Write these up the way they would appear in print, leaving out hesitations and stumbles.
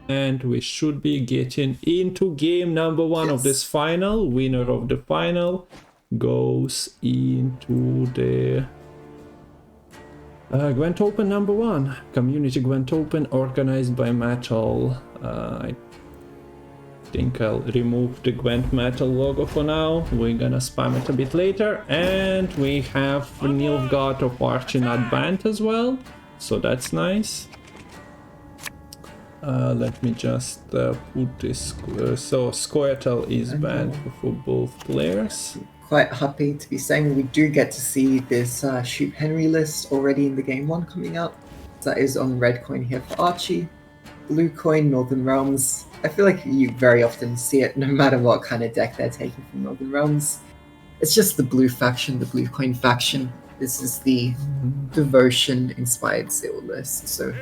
And we should be getting into game number 1 of this final. Winner of the final goes into the Gwent Open number 1. Community Gwent Open organized by Metal. I think I'll remove the Gwent Metal logo for now. We're gonna spam it a bit later. And we have Nilfgaard of Archie not banned as well. So that's nice. Let me just put this. So Squirtle is banned for both players. Quite happy to be saying we do get to see this Shoot Henry list already in the game 1 coming out. So that is on red coin here for Archie. Blue coin, Northern Realms. I feel like you very often see it no matter what kind of deck they're taking from Northern Realms. It's just the blue faction, the blue coin faction. This is the Devotion inspired Seal list. So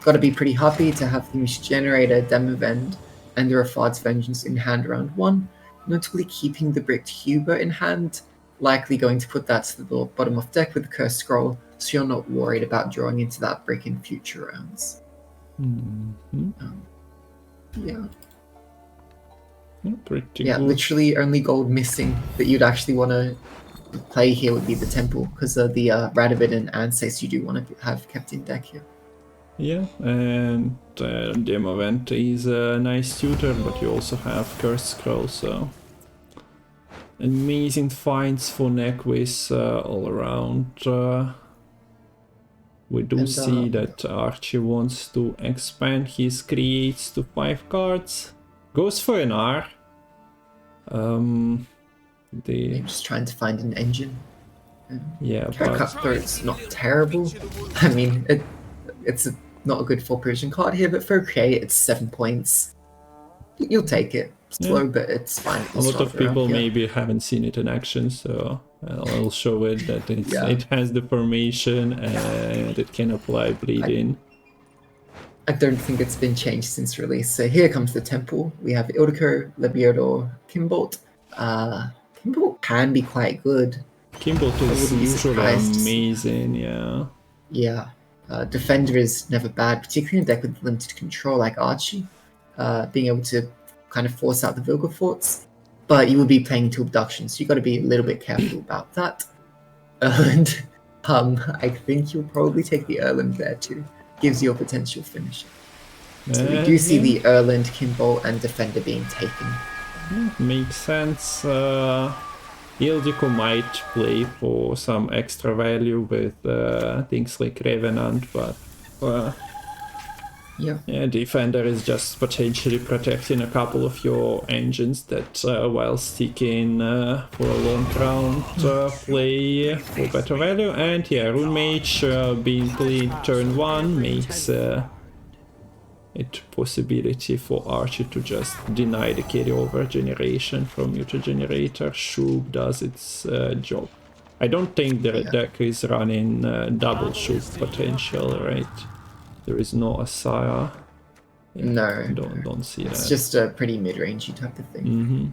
gotta be pretty happy to have the Generator, Demavend, and the Rafard's Vengeance in hand round 1. Notably keeping the Bricked Huber in hand, likely going to put that to the bottom of deck with the Cursed Scroll, so you're not worried about drawing into that brick in future rounds. Pretty good. Literally only gold missing that you'd actually want to play here would be the Temple, because of the Radovid and Ansace you do want to have kept in deck here. Yeah, and Demavent is a nice tutor, but you also have Cursed Scroll, so amazing finds for Nequist all around. We do see that Archie wants to expand his creates to 5 cards. Goes for an R. I'm just trying to find an engine. Yeah, but Cutthroat's not terrible. I mean, it's not a good 4 provision card here, but for a create, it's 7 points. You'll take it. Slow, but it's fine. A lot of people maybe haven't seen it in action, so I'll show it that it has the formation and it can apply bleed in. I don't think it's been changed since release. So here comes the Temple. We have Ildiko, Lebiodor, Kimbolt. Kimbolt can be quite good. Kimbolt is usually amazing, yeah. Yeah. Defender is never bad, particularly in a deck with limited control like Archie. Being able to kind of force out the Vilgeforts. But you will be playing into Abduction, so you got to be a little bit careful about that. And I think you'll probably take the Erland there too. Gives you a potential finisher. So we do see the Erland, Kimbolt, and Defender being taken. Makes sense. Ildiko might play for some extra value with things like Revenant, but Defender is just potentially protecting a couple of your engines that while sticking for a long round play for better value. And Rune Mage being played turn 1 makes it possibility for Archie to just deny the carryover generation from Muta Generator. Shub does its job. I don't think the deck is running double Shub potential, right? There is no Asaya. No. Don't see that. It's just a pretty mid-rangey type of thing.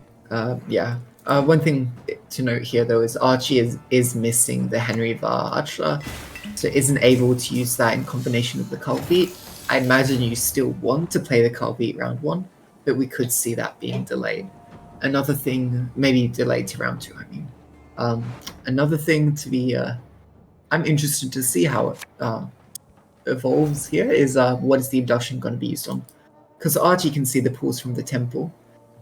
One thing to note here though is Archie is missing the Henry Var Archer, so isn't able to use that in combination with the Culbeat. I imagine you still want to play the Culbeat round 1, but we could see that being delayed. Another thing, maybe delayed to round 2, I mean. Another thing to be, I'm interested to see how it evolves here is what is the Abduction going to be used on? Because Archie can see the pools from the Temple.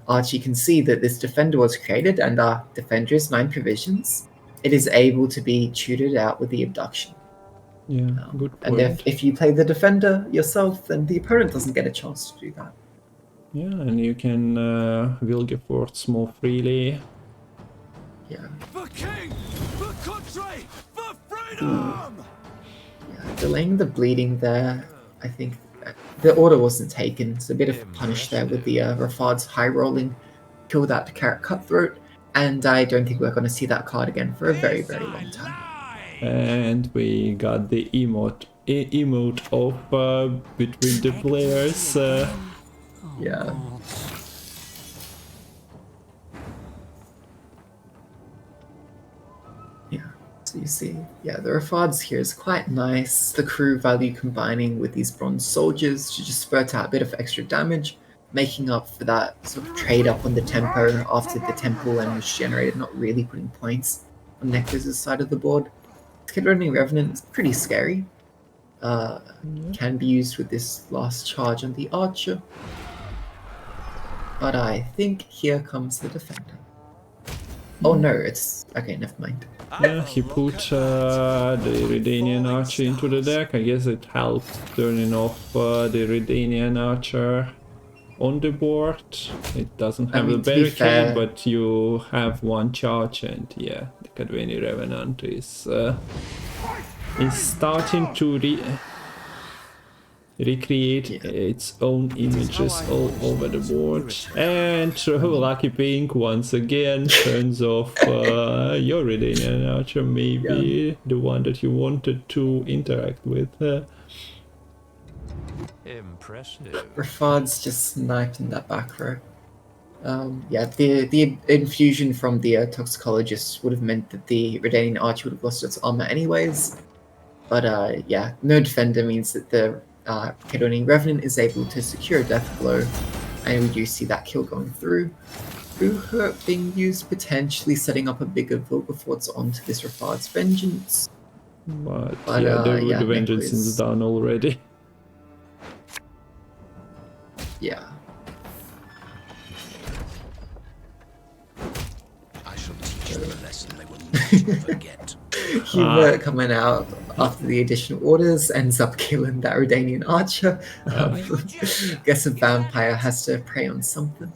Archie can see that this Defender was created, and our Defender is 9 provisions. It is able to be tutored out with the Abduction. Yeah, good point. And if you play the Defender yourself, then the opponent doesn't get a chance to do that. Yeah, and you can Vilgefortz more freely. Yeah. For king, for country, for freedom! Yeah, delaying the bleeding there, I think the order wasn't taken. It's a bit of a punish there with the Rafard's high rolling, kill that Carrot Cutthroat, and I don't think we're going to see that card again for a very, very long time. And we got the emote of between the players. Yeah. Yeah. So you see, yeah, the Rafards here is quite nice. The crew value combining with these bronze soldiers to just spurt out a bit of extra damage, making up for that sort of trade up on the tempo after the temple and was generated, not really putting points on Necroz's side of the board. Kidrunning Revenant is pretty scary. Can be used with this last charge on the archer. But I think here comes the defender. Oh no, it's... okay, never mind. Yeah, he put the Redanian archer into the deck. I guess it helped turning off the Redanian archer on the board. It doesn't have a to be barricade, fair- but you have one charge, and yeah, the Cadweni Revenant is starting to recreate its own images all over the board. And Lucky Pink once again turns off your Redanian archer, maybe the one that you wanted to interact with. Impressive. Rafard's just sniped in that back row. Yeah, the infusion from the toxicologist would have meant that the Redanian archer would have lost its armor anyways. But yeah, no defender means that the Kedonian Revenant is able to secure a death blow, and we do see that kill going through. Hurt being used, potentially setting up a bigger Vilgefortz onto this Rafard's Vengeance. But yeah, the Vengeance is done already. Yeah. I shall teach them a lesson they will never forget. Hubert coming out after the additional orders ends up killing that Redanian archer. Guess a vampire has to prey on something.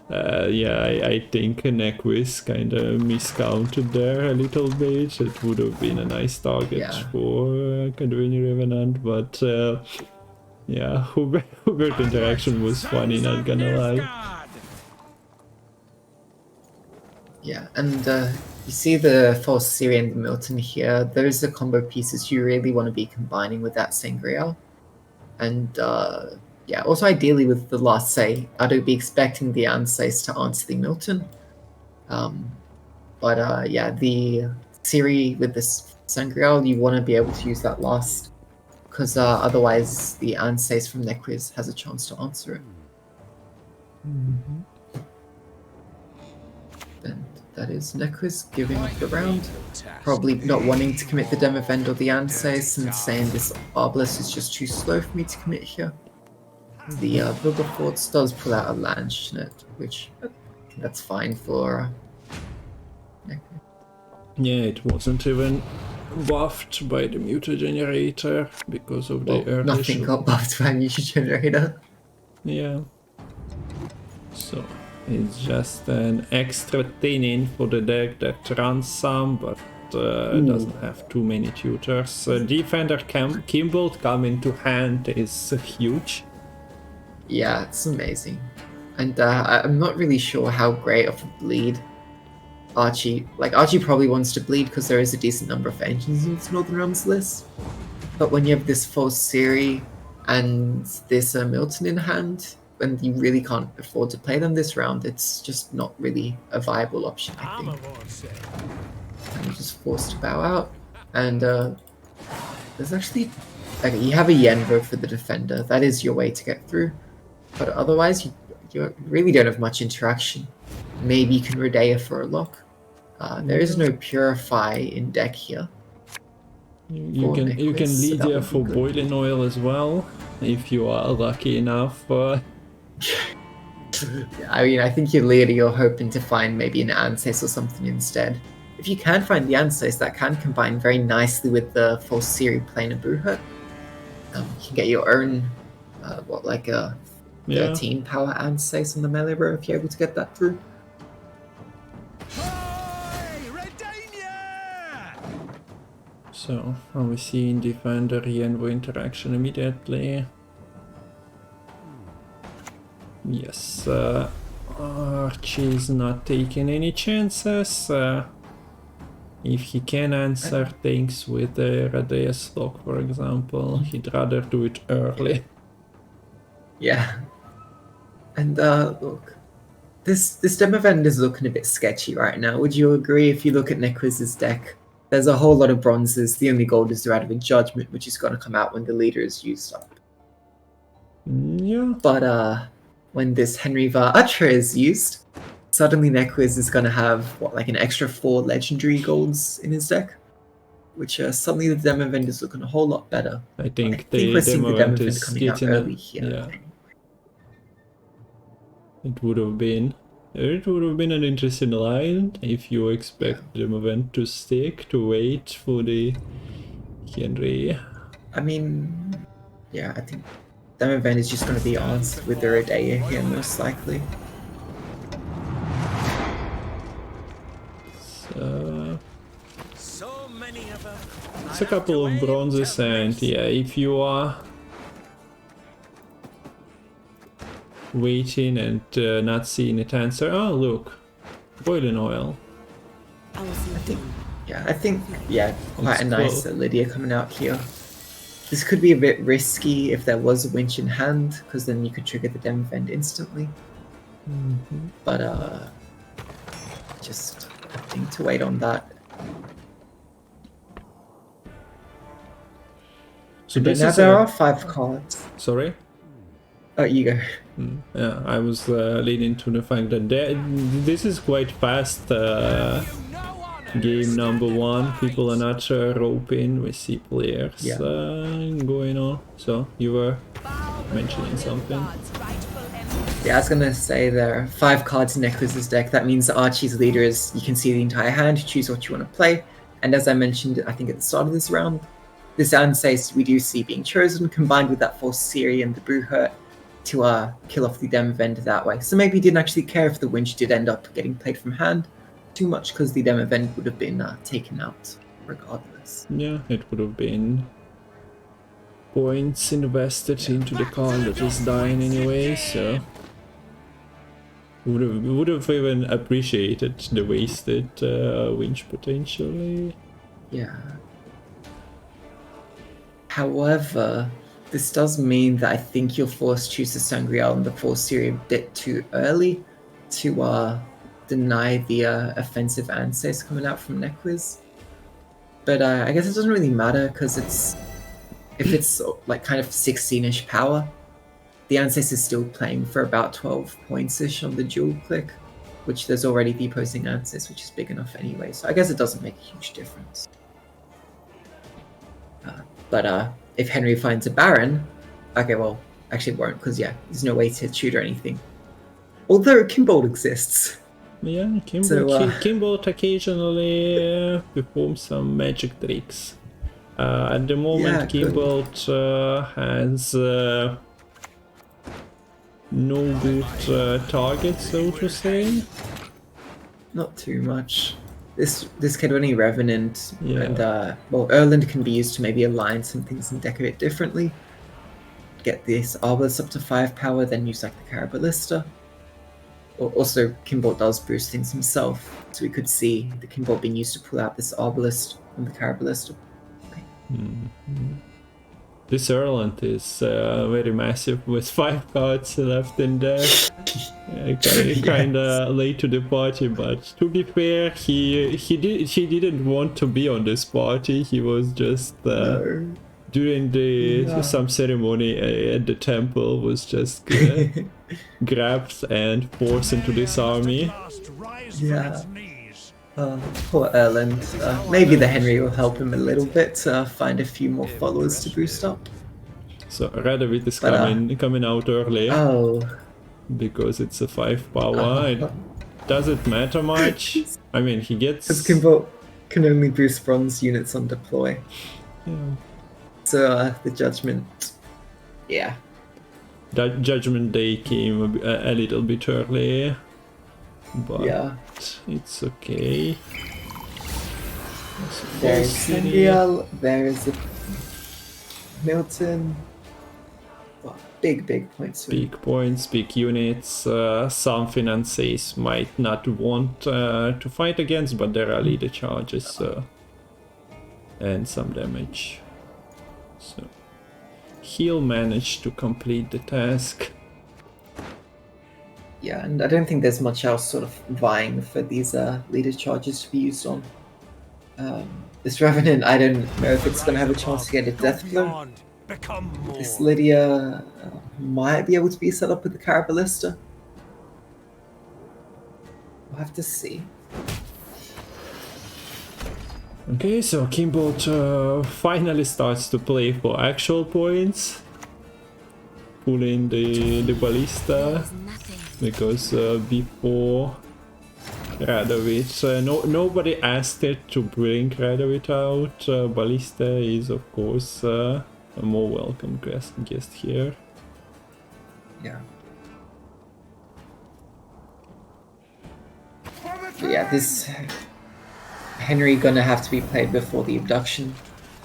Yeah, I think Nequist kind of miscounted there a little bit. It would have been a nice target for Cadweni Revenant, but yeah, Hubert interaction was funny, not gonna lie. Yeah, and you see the false Siri and the Milton here. Those are combo pieces you really want to be combining with that Sangreal. And yeah, also ideally with the last say, I'd be expecting the Ansays to answer the Milton. But yeah, the Siri with this Sangreal, you want to be able to use that last, because otherwise the Ansays from Nequiz has a chance to answer it. And that is Nequiz giving up the round. Probably not wanting to commit the Demavend or the Ansays and saying this Arbalest is just too slow for me to commit here. The Vilgefortz does pull out a Lanchnet, which I think that's fine for Nequiz. Yeah, it wasn't even buffed by the Muta Generator because of the early nothing shot. got buffed by Muta Generator. Yeah. So it's just an extra tin for the deck that runs some, but doesn't have too many tutors. Defender Kimbold coming to hand is huge. Yeah, it's amazing. And I'm not really sure how great of a bleed Archie probably wants to bleed because there is a decent number of engines in its Northern Realms list. But when you have this false Siri and this Milton in hand, and you really can't afford to play them this round, it's just not really a viable option, I think. And you're just forced to bow out. And there's actually... Okay, you have a Yenvo for the defender. That is your way to get through. But otherwise, you really don't have much interaction. Maybe you can Redea for a lock. There is no Purify in deck here. You can Lydia for boiling oil as well, if you are lucky enough. I mean, I think you're hoping to find maybe an Anses or something instead. If you can find the Anses, that can combine very nicely with the false Siri playing a Buhut. You can get your own, like a 13 power Anses on the melee row if you're able to get that through. So, are we seeing Defender Yenvo interaction immediately? Yes, Archie is not taking any chances. If he can answer things with the Radeus lock, for example, he'd rather do it early. Yeah. And look, this Demavend is looking a bit sketchy right now. Would you agree if you look at Nequiz's deck? there's a whole lot of bronzes. The only gold is the Radical Judgment, which is going to come out when the leader is used up. Yeah. But when this Henry var Ultra is used, suddenly Nequiz is going to have, what, like an extra 4 legendary golds in his deck? Which suddenly the demo event is looking a whole lot better. I think we're seeing demo the demo event event is coming out getting early here. yeah. It would have been an interesting line if you expect the demo event to stick, to wait for the Henry. I mean, yeah, I think demo event is just going to be answered with the Rodea here most likely. So many of them. It's a couple of bronzes, and yeah, if you are waiting and not seeing it answer, oh look, boiling oil. I think, quite It's a nice cool. Lydia coming out here. This could be a bit risky if there was a winch in hand, because then you could trigger the demo event instantly. But just I think to wait on that. So And this now is there are 5 cards. sorry. Oh, you go. Yeah, I was leading to the fact that this is quite fast. Game number 1. People are not roping. We see players going on. So you were mentioning something. Yeah, I was gonna say there are 5 cards in Nequiz's deck. That means Archie's leader is, you can see the entire hand, choose what you want to play. And as I mentioned, I think at the start of this round, this Ansace we do see being chosen, combined with that Force Siri and the Bruhurt to kill off the Dem event that way. So maybe he didn't actually care if the Winch did end up getting played from hand too much, because the Dem event would have been taken out regardless. Yeah, it would have been points invested into the card that is dying anyway, so would have even appreciated the wasted winch potentially. Yeah. However, this does mean that I think you'll force choose the Sangreal and the Force Siri a bit too early to deny the offensive Ansace coming out from Nequiz. But I guess it doesn't really matter, because if it's like kind of 16-ish power, the Ansace is still playing for about 12 points-ish on the dual click, which there's already the opposing Ansace, which is big enough anyway, so I guess it doesn't make a huge difference. But if Henry finds a Baron, okay, well, actually it won't, because there's no way to shoot or anything. Although Kimbold exists. Yeah, Kimbold occasionally performs some magic tricks. At the moment, Kimbold has no good target, so to say. Not too much. This kid only Revenant, and Erland can be used to maybe align some things and deck a bit differently. Get this Arbalist up to 5 power, then use like the Caraballista. Also, Kimbold does boost things himself, so we could see the Kimbold being used to pull out this Arbalist from the Caraballista. This Erland is very massive with 5 cards left in there. Kinda late to the party, but to be fair, he didn't want to be on this party. He was just during the some ceremony at the temple was just grabbed and forced into this army. Yeah. Poor Erland. Maybe the Henry will help him a little bit to find a few more followers to boost up. So Radovid is coming out early. Oh. Because it's a 5 power. It doesn't matter much. I mean, he gets... Because Kimbold can only boost bronze units on deploy. Yeah. So the Judgment... Yeah. That Judgment Day came a little bit early. But it's okay. There's Sangreal, there's Milton. Well, big points. Big points, big units. Some Finances might not want to fight against, but there are leader charges and some damage. So he'll manage to complete the task. Yeah, and I don't think there's much else sort of vying for these leader charges to be used on. This Revenant, I don't know if it's gonna have a chance to get a death blow. Beyond, become more. This Lydia might be able to be set up with the Caraballista. We'll have to see. Okay, so Kimbolt finally starts to play for actual points. Pull in the ballista, because before Radovid, nobody asked it to bring Radovid out. Ballista is of course a more welcome guest here. Yeah. But yeah, this Henry gonna have to be played before the abduction,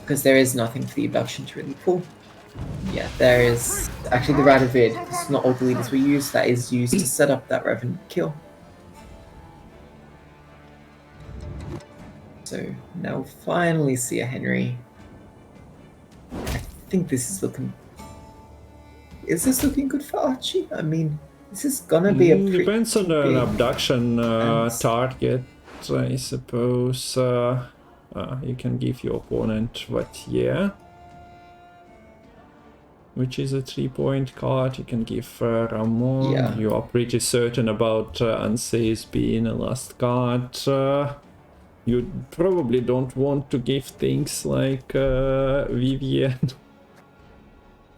because there is nothing for the abduction to really pull. Yeah, there is actually the Radovid. It's not all the leaders we use. That is used to set up that Revenant kill. So now we'll finally see a Henry. I think this is looking. Is this looking good for Archie? I mean, this is gonna be a pretty depends on an big abduction defense. target, I suppose. You can give your opponent what, yeah. Which is a 3-point card. You can give Ramon. Yeah. You are pretty certain about Anseis being a last card. You probably don't want to give things like Vivian.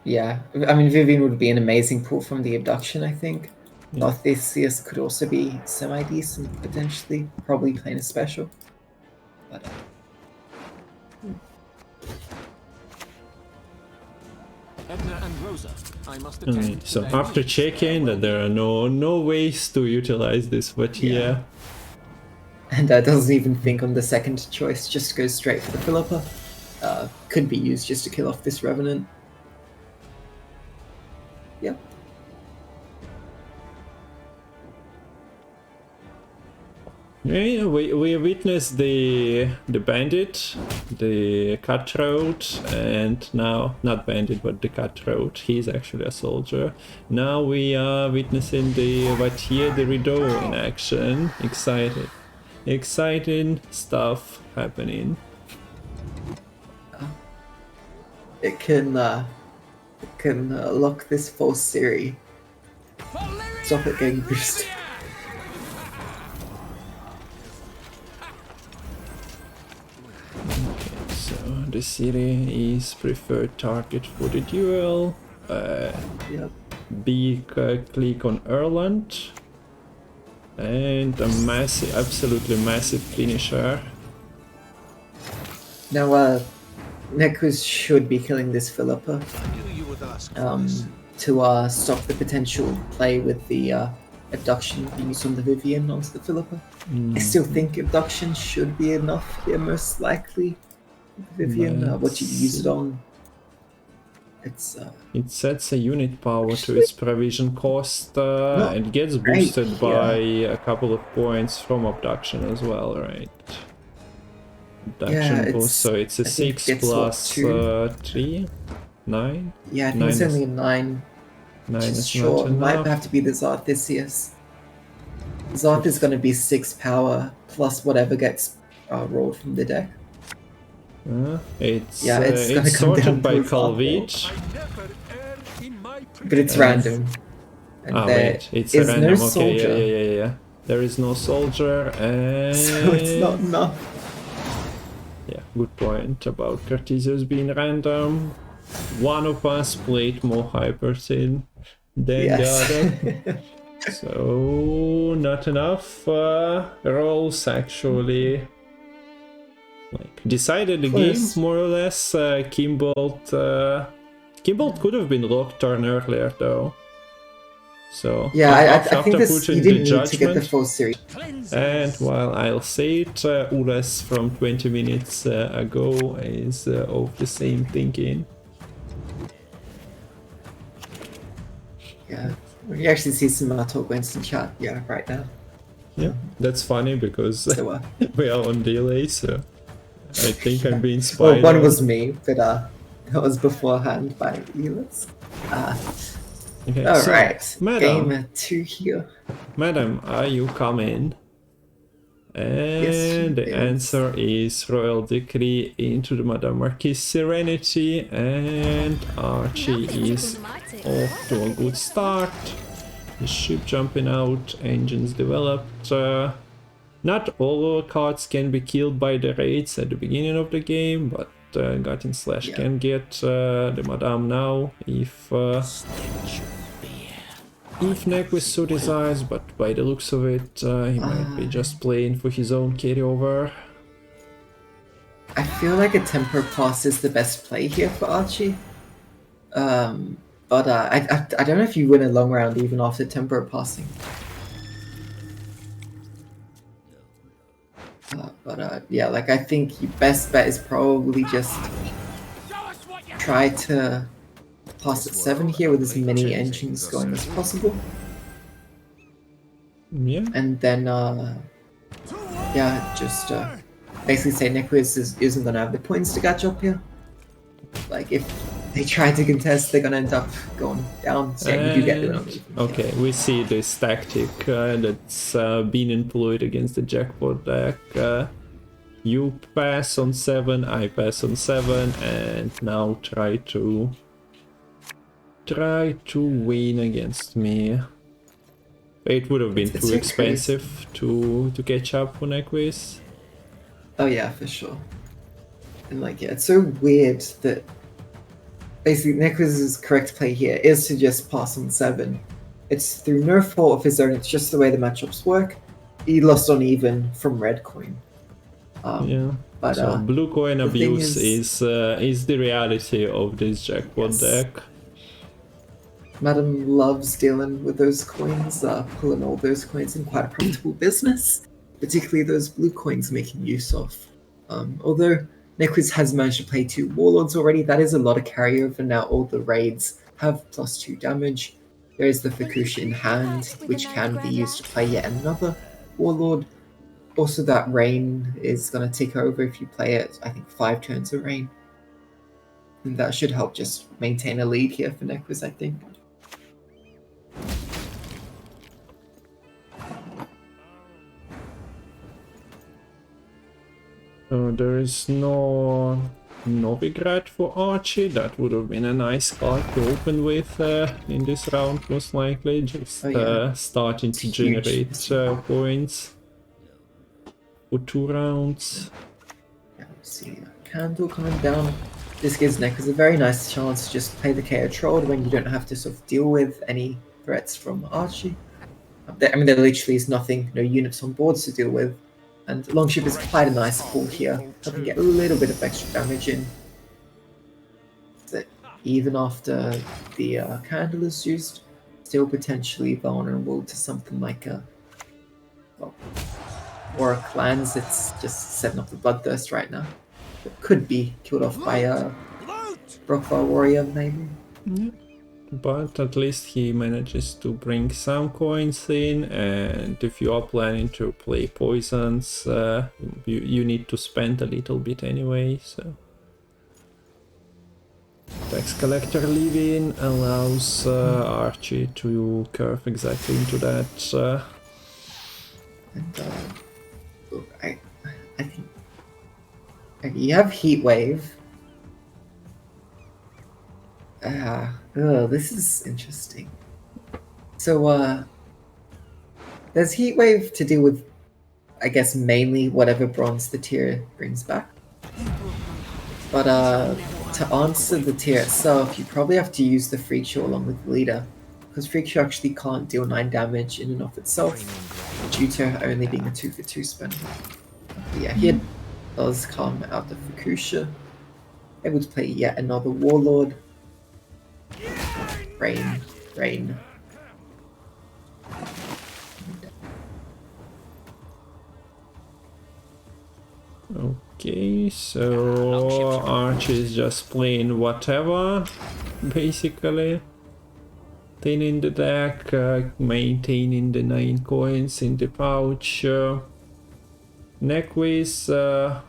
Yeah, I mean Vivian would be an amazing pull from the abduction. I think. Yeah. Theseus could also be semi-decent potentially. Probably playing a special. But Edna and Rosa, I must attend to So their after needs. checking that there are no ways to utilize this, but yeah. and doesn't even think on the second choice. Just goes straight for the Philippa. Could be used just to kill off this Revenant. Yep. Yeah, we witnessed the bandit, the cutthroat, and now not bandit but the cutthroat. He's actually a soldier. Now we are witnessing the Vatier the Rideau in action. Exciting stuff happening. It can lock this full series. Stop it getting boosted. So the city is preferred target for the duel. Yep. Big click on Erland. And a massive, absolutely massive finisher. Now, Nekus should be killing this Philippa Knew you would ask. to stop the potential play with the abduction used on the Vivian onto the Philippa. I still think abduction should be enough here, most likely. Vivian, what you use it on? It's It sets a unit power to its provision cost and gets boosted by a couple of points from abduction as well, right? Abduction boost, so it's a I think 6 it's plus what, 3? 9? yeah, I think 9 it's is- only a 9. 9 Just is short. not Might enough. have to be the Zarth Theseus. Zarth is going to be 6 power plus whatever gets rolled from the deck. It's Yeah, it's gonna come sorted down by to a sample. Kalvit. I never err in my But it's Yes. random. And there Wait, it's is a random, no okay, soldier, yeah. There is no soldier, and... so it's not enough. Yeah, good point about Cartesius being random. One of us played more hypers in than the other. So, not enough rolls actually. Like, decided the game, Close. more or less. Kimbolt could have been locked turn earlier, though. So, Yeah, I think after this putting you the didn't need to get the judgment, full series. and while I'll say it, Ules from 20 minutes ago is of the same thinking. Yeah, you actually see some talk Gwents in chat. Yeah, right now. Yeah, that's funny because So, we are on delay, so I think I'm being well, spied one on. was me, but that was beforehand by Elis. Okay, All so, right, Madam, game 2 here. Madam, are you coming? And the is. answer is Royal Decree into the Madame Marquis Serenity, and Archie is off to a good start. The ship jumping out, engines developed. Not all cards can be killed by the raids at the beginning of the game, but Guardian Slash can get the Madame now if Nequist so desires, but by the looks of it, he might be just playing for his own carryover. I feel like a temper pass is the best play here for Archie. But I don't know if you win a long round even after temper passing. Yeah, like I think your best bet is probably just try to pass at 7 here with as many engines going as possible. Yeah. And then, yeah, just basically say Nequist isn't going to have the points to catch up here. Like, if they try to contest, they're going to end up going down. So you do get them. Okay, we see this tactic that's been employed against the jackpot deck. You pass on 7, I pass on 7, and now try to win against me. It would have been too expensive to catch up for Nequist. Oh yeah, for sure. And like, yeah, it's so weird that basically Nequist's correct play here is to just pass on 7. It's through no fault of his own, it's just the way the matchups work. He lost on even from red coin. Yeah, but so blue coin abuse is the reality of this jackpot deck. Madam loves dealing with those coins, pulling all those coins in quite a profitable business, particularly those blue coins making use of. Although Nequist has managed to play 2 Warlords already, that is a lot of carryover. Now all the raids have +2 damage. There is the Fukusha in hand, which can be used to play yet another Warlord. Also, that Rain is going to take over if you play it, I think 5 turns of Rain. And that should help just maintain a lead here for Nequist, I think. There is no Novigrad for Archie. That would have been a nice card to open with in this round, most likely. Just starting to generate points for 2 rounds. Yeah, we see a candle coming down. This gives Nequist a very nice chance to just play the KO Troll when you don't have to sort of deal with any threats from Archie. I mean, there literally is nothing, no units on boards to deal with. And Longship is quite a nice pull here, helping get a little bit of extra damage in. So even after the candle is used, still potentially vulnerable to something like a... well, or a Clans that's just setting up the Bloodthirst right now. It could be killed off by a Brockfire Warrior, maybe. Yeah. But at least he manages to bring some coins in, and if you are planning to play poisons, you need to spend a little bit anyway, so... Tax Collector leaving allows Archie to curve exactly into that. And I think you have Heat Wave. Oh, this is interesting. So, there's Heat Wave to deal with, I guess, mainly whatever bronze the tier brings back. But, to answer the tier itself, you probably have to use the Freak Show along with the leader, because Freak Show actually can't deal 9 damage in and of itself, due to only being a 2-for-2 spender. But yeah, here does come out the Fukusha, able to play yet another Warlord. Rain. Okay, so Archie is just playing whatever, basically. Thinning the deck, maintaining the 9 coins in the pouch. Nequist,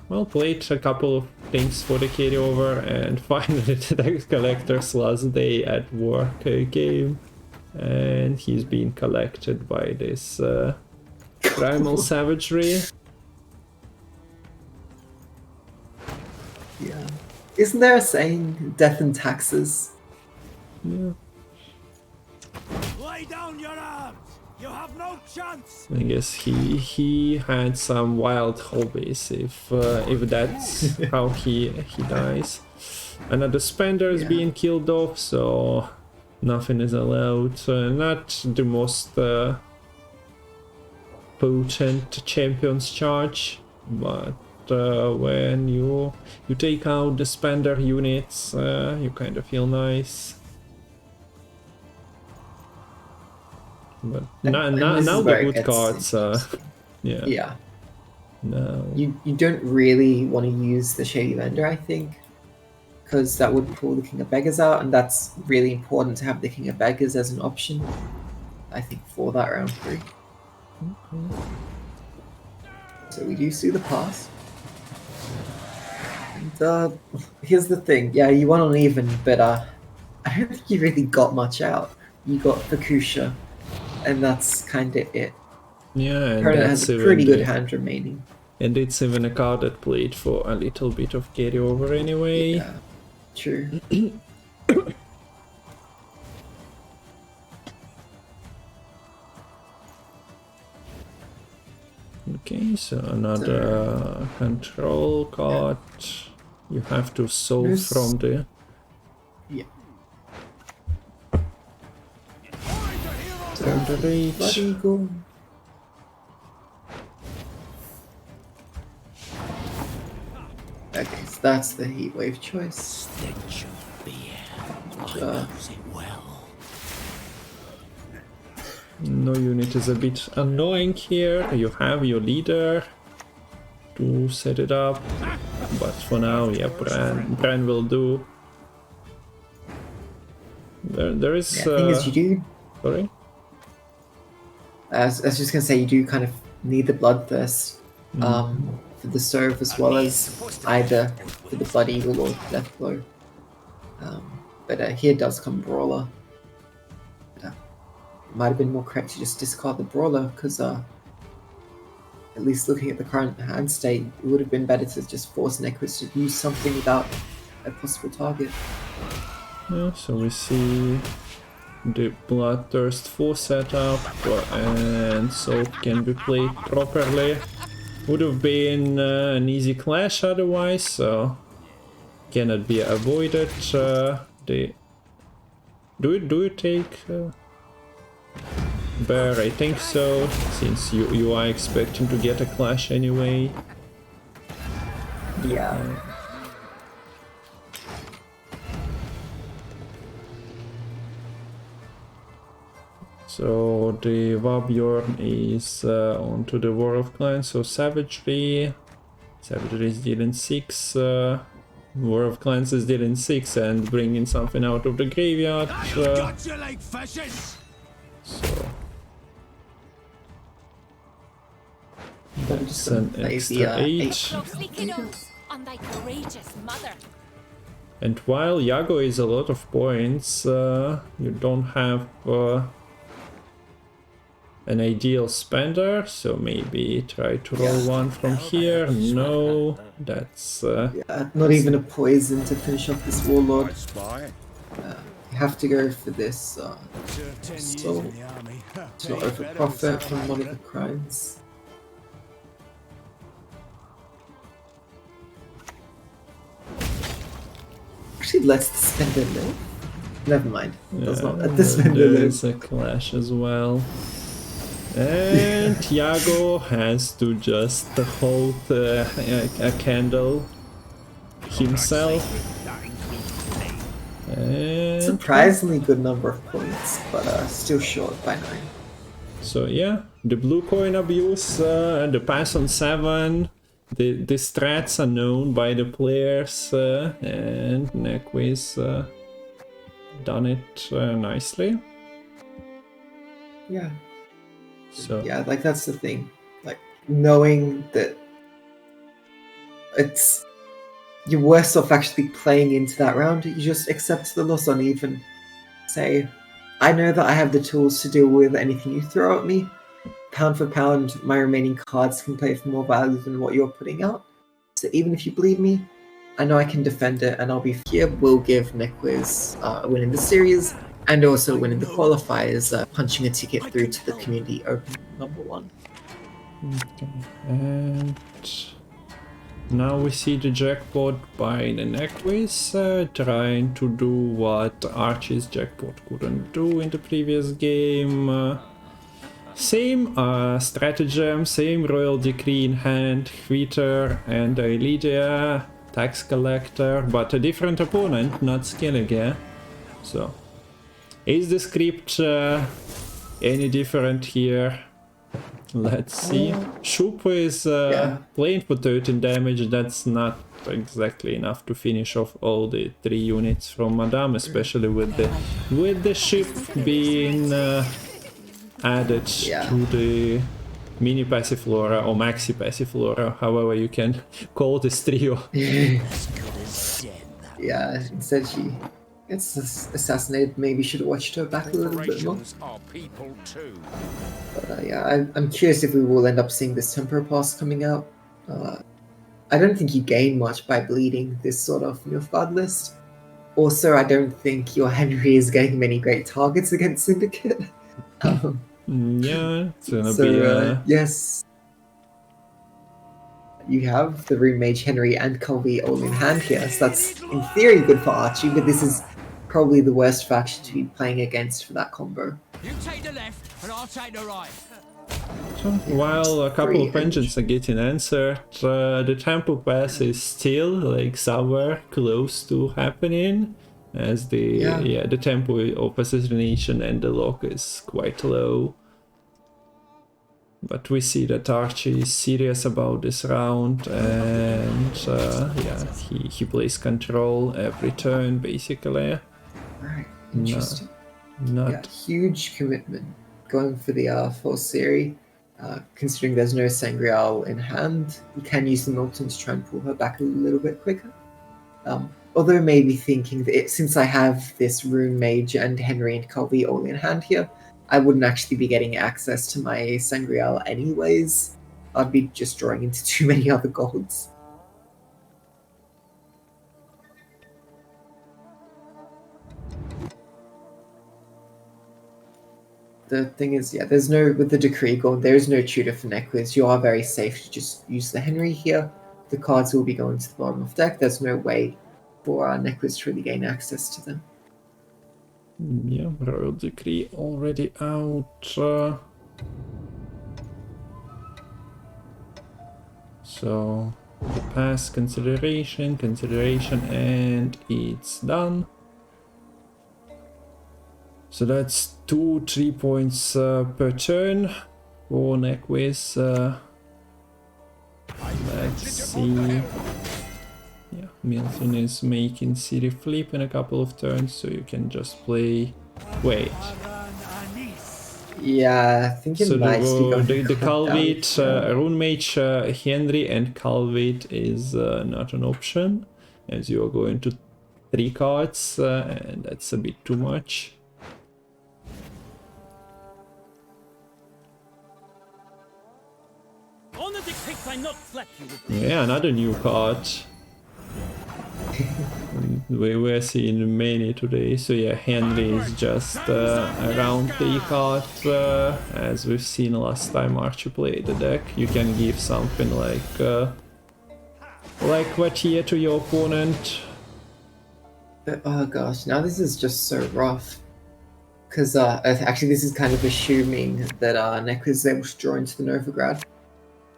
well, played a couple of things for the carryover, and finally the Tax Collector's last day at work came, and he's been collected by this Primal Savagery. Isn't there a saying, death and taxes? Yeah. Lay down your arms. You have no chance. I guess he had some wild hobbies if that's how he dies. Another spender is Yeah. being killed off, so nothing is allowed. Not the most potent champion's charge, but when you take out the spender units, you kind of feel nice. But now this is the where it good gets cards, yeah. Yeah. No. You don't really want to use the Shady Vendor, I think, because that would pull the King of Beggars out, and that's really important to have the King of Beggars as an option, I think, for that round 3. So we do see the pass. And here's the thing, yeah, you won on even, but I don't think you really got much out. You got Fukusha, and that's kind of it. Yeah, and Opponent that's has a even pretty good the- hand remaining. And it's even a card that played for a little bit of carryover anyway. Yeah, true. Okay, so another control card. You have to solve Yes. from the... Yeah. from the reach. Blood Eagle. Okay, so that's the Heatwave choice. Stench of beer. I Uh, knows it well. No unit is a bit annoying here. You have your leader to set it up. But for now, yeah, Bran will do. There is... Yeah, the thing is, you do. Sorry? I was just gonna say, you do kind of need the Bloodthirst for the serve as well as either for the Blood Eagle or Death Blow. But here does come Brawler. Might have been more correct to just discard the Brawler, because at least looking at the current hand state, it would have been better to just force Necros to use something without a possible target. Yeah, so we see the Bloodthirst 4 setup, and so can be played properly. Would have been an easy clash otherwise, so cannot be avoided. Do you take Bear? I think so, since you are expecting to get a clash anyway. Yeah. So the Warbjorn is onto the War of Clans, so Savagery. Savagery is dealing 6, War of Clans is dealing 6 and bringing something out of the graveyard. Got you like fishes. So But that's an extra 8. Closely, kiddos, on thy courageous mother. And while Yago is a lot of points, you don't have an ideal spender, so maybe try to roll one from here. No, that's Yeah, not even a poison to finish off this Warlord. Spy. You have to go for this Served 10 years So- in the army. to not over profit from one of the crimes. Actually lets the spender live. Never mind. Does not let the spender live. there's a clash as well. And Yago has to just hold a candle himself. And Surprisingly good number of points, but still short by 9. so yeah, the blue coin abuse, the pass on 7, the strats are known by the players, and Nekwiz done it nicely. Yeah. So Yeah, like that's the thing. Like knowing that it's you're worse off actually playing into that round. You just accept the loss on even. Say, I know that I have the tools to deal with anything you throw at me. Pound for pound, my remaining cards can play for more value than what you're putting out. So even if you bleed me, I know I can defend it, and I'll be here. Will give Nequiz a win in the series, and also a win in the qualifiers, punching a ticket through to the Community Open #1. Okay, and now we see the jackpot by the Nequiz, trying to do what Archie's jackpot couldn't do in the previous game. Same stratagem, same Royal Decree in hand, Tweeter and Lydia, Tax Collector, but a different opponent, not Skellige. So, is the script any different here? Let's see. Shupo is playing for 13 damage, that's not exactly enough to finish off all the 3 units from Madame, especially with the ship being added to the mini Passiflora or maxi Passiflora, however you can call this trio. Yeah, instead she gets assassinated. Maybe should have watched her back a little bit more. But yeah, I'm curious if we will end up seeing this Temper Pass coming out. I don't think you gain much by bleeding this sort of Nilfgaard list. Also, I don't think your Henry is getting many great targets against Syndicate. Yeah, it's gonna be yes. You have the Rune Mage Henry and Colby all in hand here, so that's in theory good for Archie, but this is probably the worst faction to be playing against for that combo. You take the left, and I'll take the right. So, while a couple of engines are getting answered, the Temple Pass is still like somewhere close to happening, as the tempo of assassination and the lock is quite low. But we see that Archie is serious about this round, and he plays control every turn basically. Right, interesting. Not huge commitment going for the full series. Considering there's no Sangreal in hand, you can use the Milton to try and pull her back a little bit quicker. Although maybe thinking that since I have this Rune Mage and Henry and Colby all in hand here, I wouldn't actually be getting access to my Sangreal anyways. I'd be just drawing into too many other golds. The thing is, there's no, with the Decree Gold, there is no tutor for Nequiz. You are very safe to just use the Henry here. The cards will be going to the bottom of deck. There's no way for Nequiz to really gain access to them. Yeah, Royal Decree already out. So, pass consideration, and it's done. So that's 2-3 points per turn for Nequiz. Let's see. Yeah, Milton is making city flip in a couple of turns, so you can just play. Wait. Yeah, I think it might be the Calvit, Rune Mage Henry and Calvit is not an option, as you are going to 3 cards, and that's a bit too much. Yeah, another new card. We were seeing many today, so yeah, Henry is just around the card, as we've seen last time Archie played the deck. You can give something like what here to your opponent. Oh gosh, now this is just so rough. Because actually this is kind of assuming that Nequiz is able to draw into the Novigrad.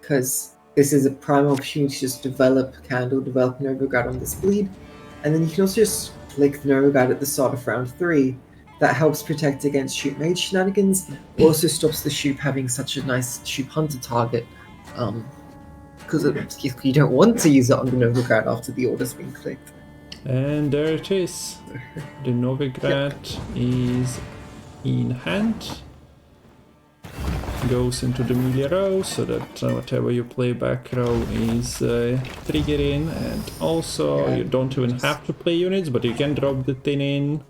Because this is a prime opportunity to just develop Novigrad on this bleed. And then you can also just flick the Novigrad at the start of round 3. That helps protect against Shoop Mage shenanigans. Also stops the Shoop having such a nice Shoop Hunter target. Because you don't want to use it on the Novigrad after the order's been clicked. And there it is. The Novigrad is in hand. Goes into the melee row, so that whatever you play back row is triggering, and also you don't even have to play units, but you can drop the thing in.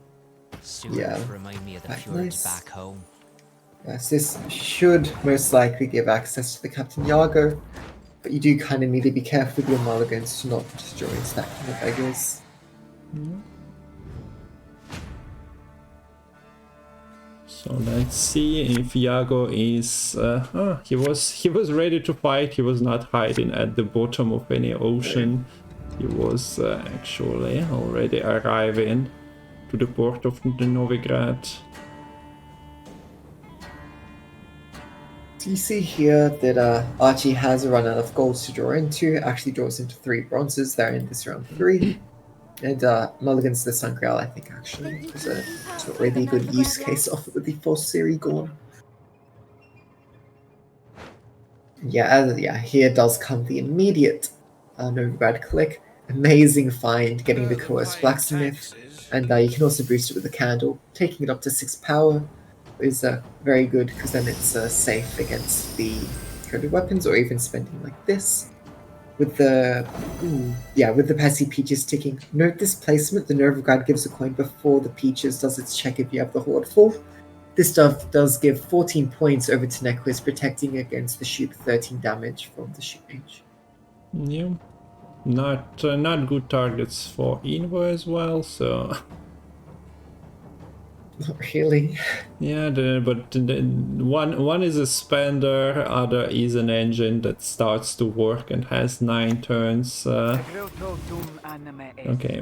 Remind me of the fjords back home. Yes, this should most likely give access to the Captain Yago. But you do kind of need to be careful with your mulligans to not destroy stacking the beggars. So let's see if Iago is... he was ready to fight. He was not hiding at the bottom of any ocean. He was actually already arriving to the port of the Novigrad. So you see here that Archie has run out of gold to draw into. Actually draws into 3 bronzes there in this round 3. And mulligans the Sun Grail, I think, actually is a really good use case of it with the full series gone. Yeah, here does come the immediate Novigrad click. Amazing find, getting the coerced blacksmith, and you can also boost it with a candle. Taking it up to 6 power is very good because then it's safe against the coded weapons, or even spending like this. With the with the Passy Peaches ticking. Note this placement, the Novigrad gives a coin before the Peaches does its check if you have the Horde full. This stuff does give 14 points over to Nequist, protecting against the shoot 13 damage from the shoot range. Yeah, not good targets for Invo as well, so... Not really. Yeah, one is a spender, other is an engine that starts to work and has 9 turns. Okay,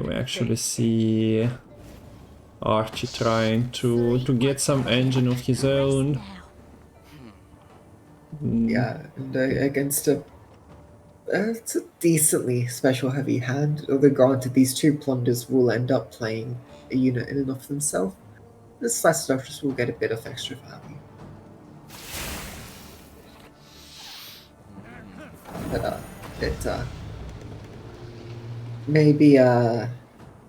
we actually see Archie trying to get some engine of his own. Yeah, and against it's a decently special heavy hand, although granted these 2 plunders will end up playing a unit in and of themselves. This last stuff just will get a bit of extra value. But it maybe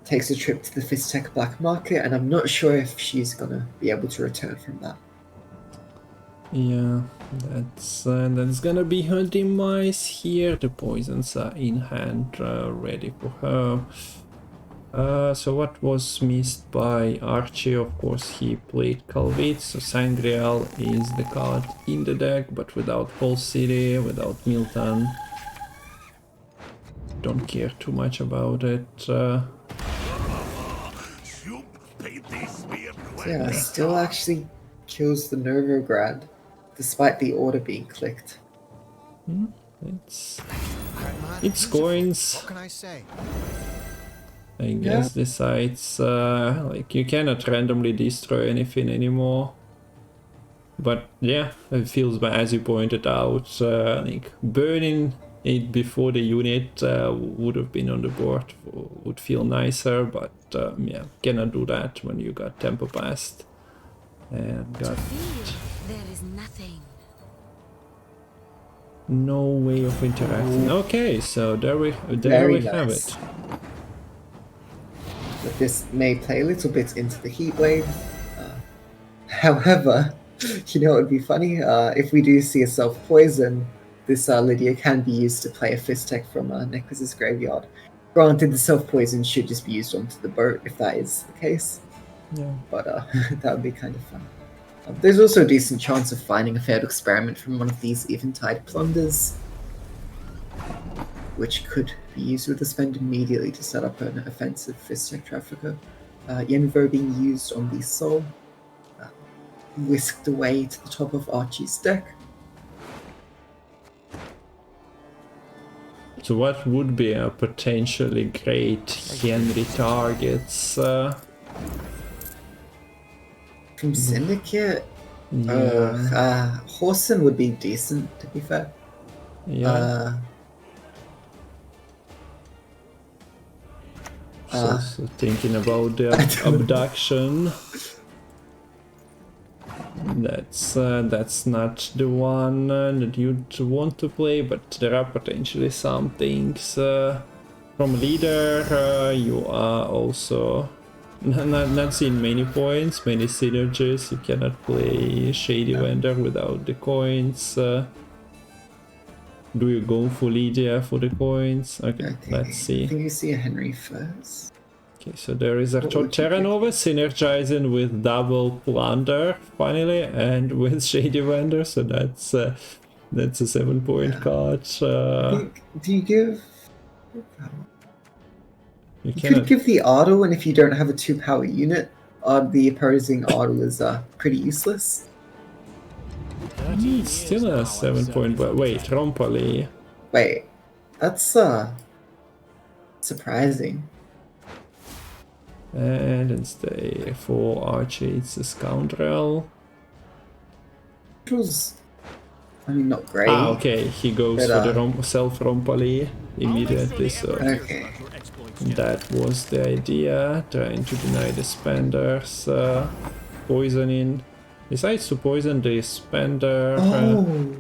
takes a trip to the Fisstech black market, and I'm not sure if she's gonna be able to return from that. Yeah, that's gonna be her demise here. The poisons are in hand, ready for her. So what was missed by Archie? Of course, he played Calvit, so Sangreal is the card in the deck, but without Pulse City, without Milton. Don't care too much about it. Yeah, still actually kills the Novigrad, despite the order being clicked. It's coins. What can I say? I guess decides like you cannot randomly destroy anything anymore. But yeah, it feels bad, as you pointed out. Like burning it before the unit would have been on the board would feel nicer, but yeah, cannot do that when you got tempo passed and got There is nothing. no way of interacting. Okay, so there we have it. But this may play a little bit into the heat wave. However, you know what would be funny? If we do see a self-poison, this Lydia can be used to play a Fisstech from Nequist's graveyard. Granted, the self-poison should just be used onto the boat if that is the case. Yeah. But that would be kind of fun. There's also a decent chance of finding a failed experiment from one of these Eventide plunders, which could be used with the spend immediately to set up an offensive Fisstech trafficker. Yenvo being used on the Soul, whisked away to the top of Archie's deck. So what would be a potentially great Henry targets? From Syndicate? Yeah. Horson would be decent, to be fair. Yeah. So thinking about the abduction. That's not the one that you'd want to play, but there are potentially some things. From leader, you are also not seeing many points, many synergies. You cannot play Shady Vendor without the coins. Do you go for Lydia for the coins? Okay, let's see. I think you see a Henry first. Okay, so there is Archer Terra Nova synergizing with double plunder finally, and with Shady Vendor, so that's That's a 7-point card. Do you give? You You cannot. could give the Ardle, and if you don't have a 2-power unit, the opposing Ardle is pretty useless. It's still a 7-point, but wait, Rompali. Wait, that's surprising. And instead for Archie, it's a Scoundrel. Which was, I mean, not great. Ah, okay, he goes But, for the self-Rompali immediately, so Okay. that was the idea, trying to deny the Spenders, poisoning. Decides to poison the Spender. Oh,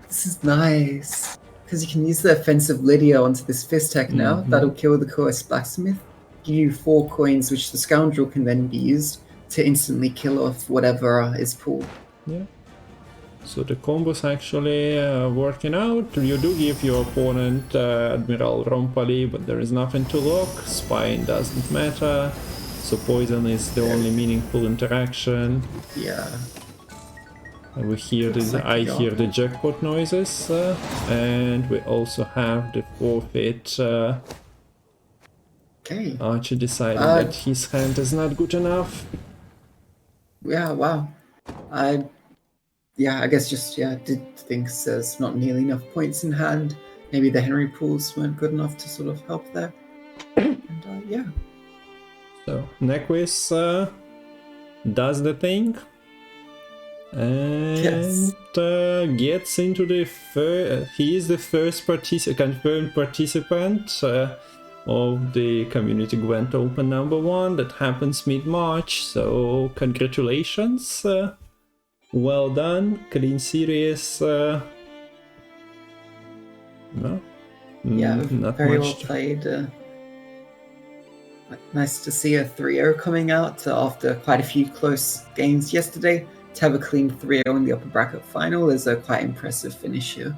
this is nice. Because you can use the offensive Lydia onto this fist tech now. That'll kill the Coerced Blacksmith. Give you 4 coins, which the Scoundrel can then be used to instantly kill off whatever is pulled. Yeah. So the combo's actually working out. You do give your opponent Admiral Rompali, but there is nothing to lock. Spine doesn't matter. So poison is the only meaningful interaction. Yeah. And we hear I hear the jackpot noises, and we also have the forfeit. Okay. Archie decided that his hand is not good enough. Yeah, wow. I guess just, did think there's not nearly enough points in hand. Maybe the Henry pools weren't good enough to sort of help there. And, yeah. So, Nequist does the thing. And gets into the he is the first confirmed participant of the community Gwent Open #1 that happens mid-March, so congratulations, well done, clean series. No, not very much well played. Nice to see a 3-0 coming out after quite a few close games yesterday. To have a clean 3-0 in the upper bracket final is a quite impressive finish here.